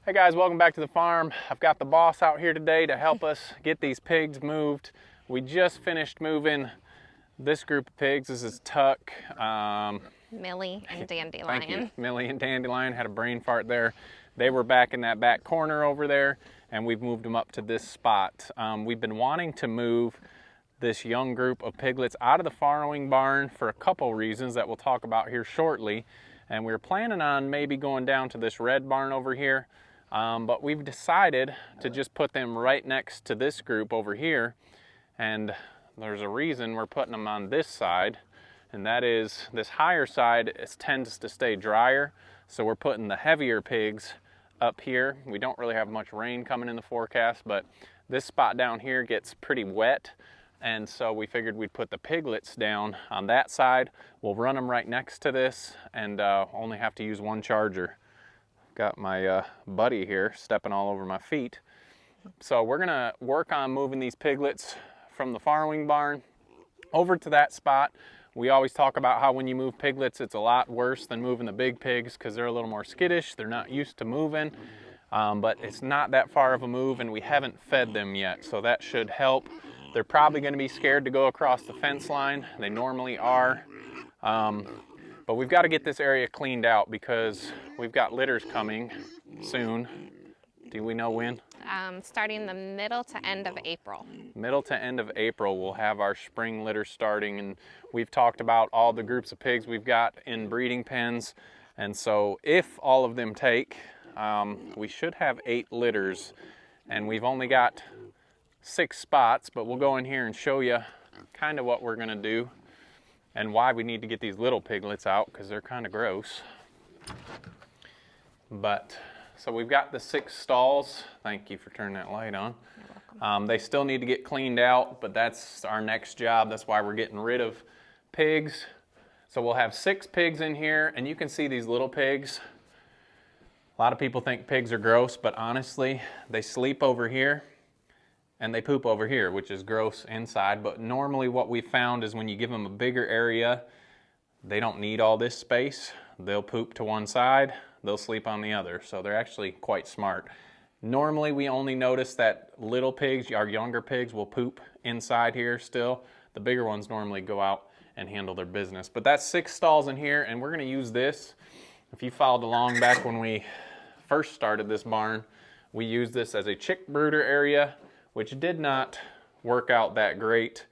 Hey guys, welcome back to the farm. I've got the boss out here today to help us get these pigs moved. We just finished moving this group of pigs. This is Tuck, Millie and Dandelion. Thank you. Millie and Dandelion had a brain fart there. They were back in that back corner over there, and we've moved them up to this spot. We've been wanting to move this young group of piglets out of the farrowing barn for a couple reasons that we'll talk about here shortly. And we were planning on maybe going down to this red barn over here. But we've decided to just put them right next to this group over here, and there's a reason we're putting them on this side, and that is this higher side tends to stay drier, so we're putting the heavier pigs up here. We don't really have much rain coming in the forecast, but this spot down here gets pretty wet, and so we figured we'd put the piglets down on that side. We'll run them right next to this and only have to use one charger. Got my buddy here stepping all over my feet. So we're gonna work on moving these piglets from the farrowing barn over to that spot. We always talk about how when you move piglets, it's a lot worse than moving the big pigs because they're a little more skittish. They're not used to moving, but it's not that far of a move, and we haven't fed them yet, so that should help. They're probably gonna be scared to go across the fence line. They normally are. But we've got to get this area cleaned out because we've got litters coming soon. Do we know when? Starting the middle to end of April. Middle to end of April, we'll have our spring litter starting, and we've talked about all the groups of pigs we've got in breeding pens. And so if all of them take, we should have 8 litters, and we've only got 6 spots, but we'll go in here and show you kind of what we're gonna do and why we need to get these little piglets out because they're kind of gross. But, so we've got the 6 stalls. Thank you for turning that light on. You're welcome. They still need to get cleaned out, but that's our next job. That's why we're getting rid of pigs. So we'll have 6 pigs in here, and you can see these little pigs. A lot of people think pigs are gross, but honestly, they sleep over here and they poop over here, which is gross inside. But normally what we found is when you give them a bigger area, they don't need all this space. They'll poop to one side, they'll sleep on the other. So they're actually quite smart. Normally we only notice that little pigs, our younger pigs, will poop inside here still. The bigger ones normally go out and handle their business. But that's 6 stalls in here, and we're gonna use this. If you followed along back when we first started this barn, we used this as a chick brooder area, which did not work out that great.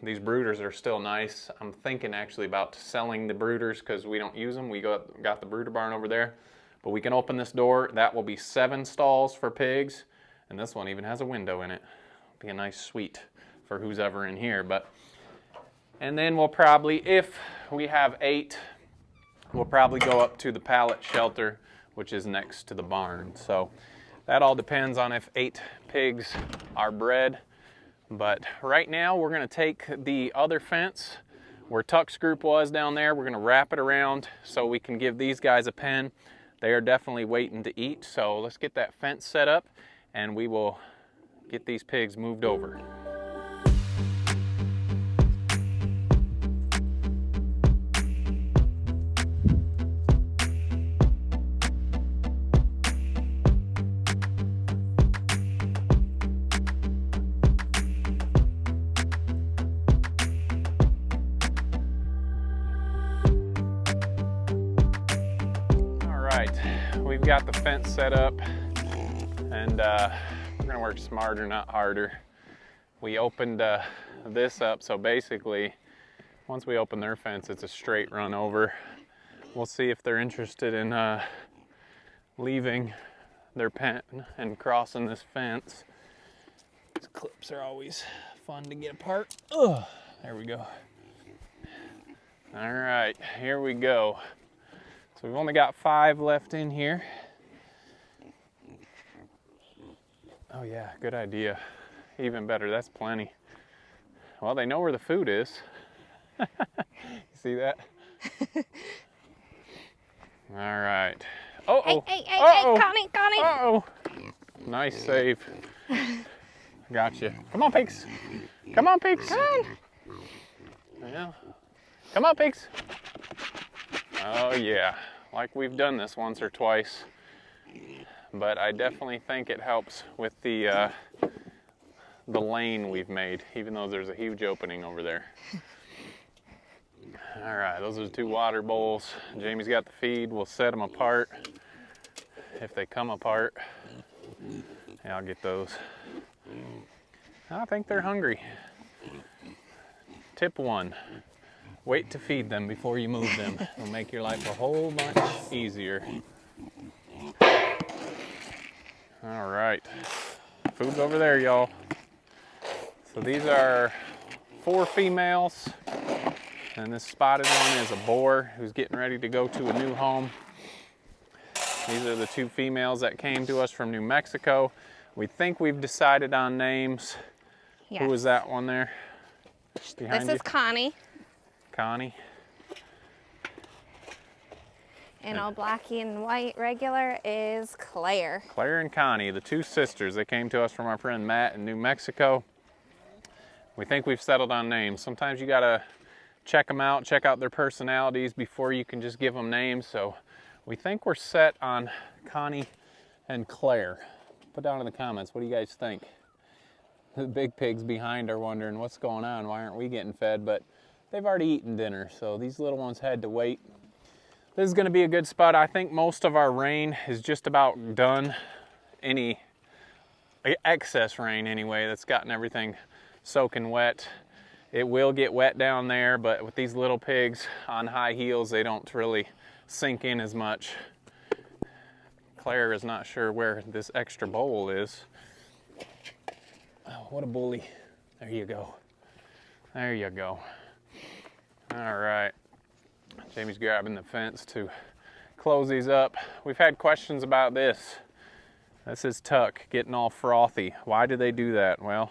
These brooders are still nice. I'm thinking actually about selling the brooders because we don't use them. We got the brooder barn over there. But we can open this door. That will be 7 stalls for pigs. And this one even has a window in it. Be a nice suite for who's ever in here. And then we'll probably, if we have 8, we'll probably go up to the pallet shelter, which is next to the barn. So that all depends on if 8 pigs are bred. But right now we're gonna take the other fence where Tuck's group was down there. We're gonna wrap it around so we can give these guys a pen. They are definitely waiting to eat. So let's get that fence set up and we will get these pigs moved over. We've got the fence set up, and we're gonna work smarter, not harder. We opened this up, so basically, once we open their fence, it's a straight run over. We'll see if they're interested in leaving their pen and crossing this fence. These clips are always fun to get apart. Ugh, there we go. All right, here we go. So we've only got 5 left in here. Oh yeah, good idea. Even better, that's plenty. Well, they know where the food is. You see that? All right. Uh-oh. Hey, Uh-oh. Connie. Uh-oh. Nice save. Gotcha. Come on, pigs. Come on, pigs. Come on. Yeah. Come on, pigs. Oh yeah, like we've done this once or twice. but I definitely think it helps with the lane we've made, even though there's a huge opening over there. All right, those are the 2 water bowls. Jamie's got the feed. We'll set them apart if they come apart. Yeah, I'll get those. I think they're hungry. Tip 1, wait to feed them before you move them. It'll make your life a whole bunch easier. All right, food's over there, y'all. So these are 4 females, and this spotted one is a boar who's getting ready to go to a new home. These are the 2 females that came to us from New Mexico. We think we've decided on names. Yes. Who was that one there? This is Connie. Connie. And all blacky and white regular is Claire. Claire and Connie, the 2 sisters. They came to us from our friend Matt in New Mexico. We think we've settled on names. Sometimes you gotta check them out, check out their personalities before you can just give them names. So we think we're set on Connie and Claire. Put down in the comments, what do you guys think? The big pigs behind are wondering what's going on, why aren't we getting fed? But they've already eaten dinner, so these little ones had to wait. This is gonna be a good spot. I think most of our rain is just about done. Any excess rain anyway, that's gotten everything soaking wet. It will get wet down there, but with these little pigs on high heels, they don't really sink in as much. Claire is not sure where this extra bowl is. Oh, what a bully. There you go. There you go. All right. Jamie's grabbing the fence to close these up. We've had questions about this. This is tuck getting all frothy. Why do they do that? Well,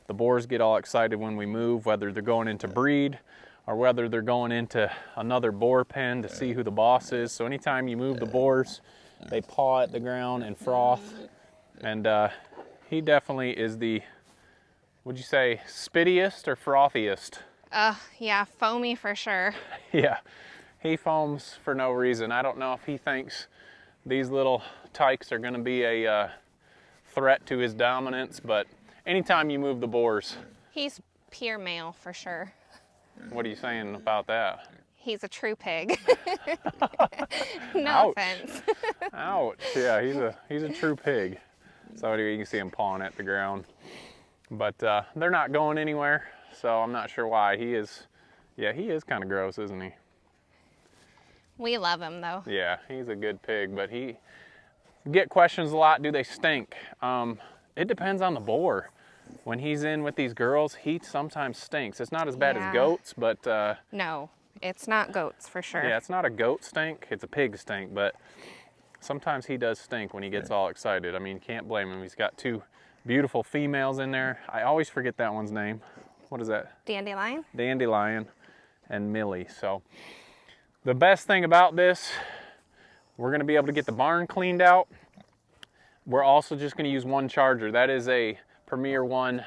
the boars get all excited when we move, whether they're going into breed or whether they're going into another boar pen to see who the boss is. So anytime you move the boars, they paw at the ground and froth. And he definitely is the, would you say, spittiest or frothiest? Yeah, foamy for sure. Yeah, he foams for no reason. I don't know if he thinks these little tykes are gonna be a threat to his dominance, but anytime you move the boars. He's pure male for sure. What are you saying about that? He's a true pig. No Ouch. offense. Ouch, yeah, he's a true pig. So anyway, you can see him pawing at the ground. But they're not going anywhere, so I'm not sure why. He is kind of gross, isn't he? We love him though. Yeah, he's a good pig, but he get questions a lot, do they stink? It depends on the boar. When he's in with these girls, he sometimes stinks. It's not as bad as goats, but no, it's not goats for sure. yeah, it's not a goat stink, it's a pig stink, but sometimes he does stink when he gets all excited. I mean, can't blame him. He's got 2 beautiful females in there. I always forget that one's name. What is that? Dandelion? Dandelion and Millie. So the best thing about this, we're gonna be able to get the barn cleaned out. We're also just gonna use 1 charger. That is a Premier one,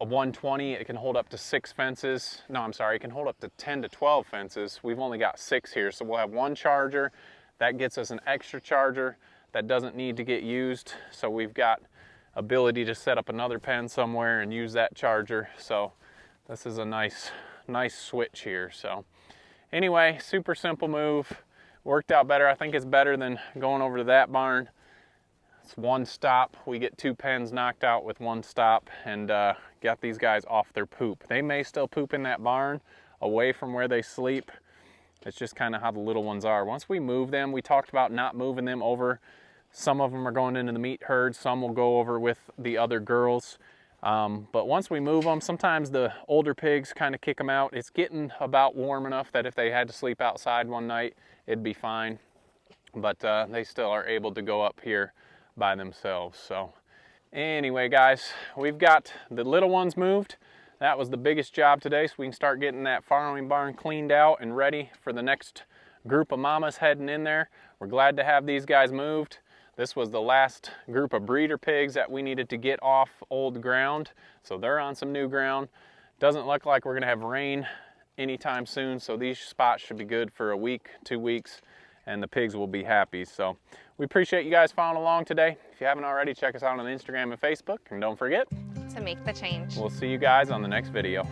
a 120. It can hold up to 6 fences. No, I'm sorry, it can hold up to 10 to 12 fences. We've only got 6 here, so we'll have 1 charger. That gets us an extra charger that doesn't need to get used. So we've got ability to set up another pen somewhere and use that charger. So this is a nice switch here. So anyway, super simple move. Worked out better. I think it's better than going over to that barn. It's 1 stop. We get 2 pens knocked out with 1 stop and got these guys off their poop. They may still poop in that barn away from where they sleep. It's just kind of how the little ones are. Once we move them, we talked about not moving them over. Some of them are going into the meat herd. Some will go over with the other girls. But once we move them, sometimes the older pigs kind of kick them out. It's getting about warm enough that if they had to sleep outside one night, it'd be fine. But they still are able to go up here by themselves. So anyway, guys, we've got the little ones moved. That was the biggest job today, so we can start getting that farrowing barn cleaned out and ready for the next group of mamas heading in there. We're glad to have these guys moved. This was the last group of breeder pigs that we needed to get off old ground, so they're on some new ground. Doesn't look like we're gonna have rain anytime soon, so these spots should be good for a week, 2 weeks, and the pigs will be happy. So We appreciate you guys following along today. If you haven't already, check us out on Instagram and Facebook. And don't forget To make the change. we'll see you guys on the next video.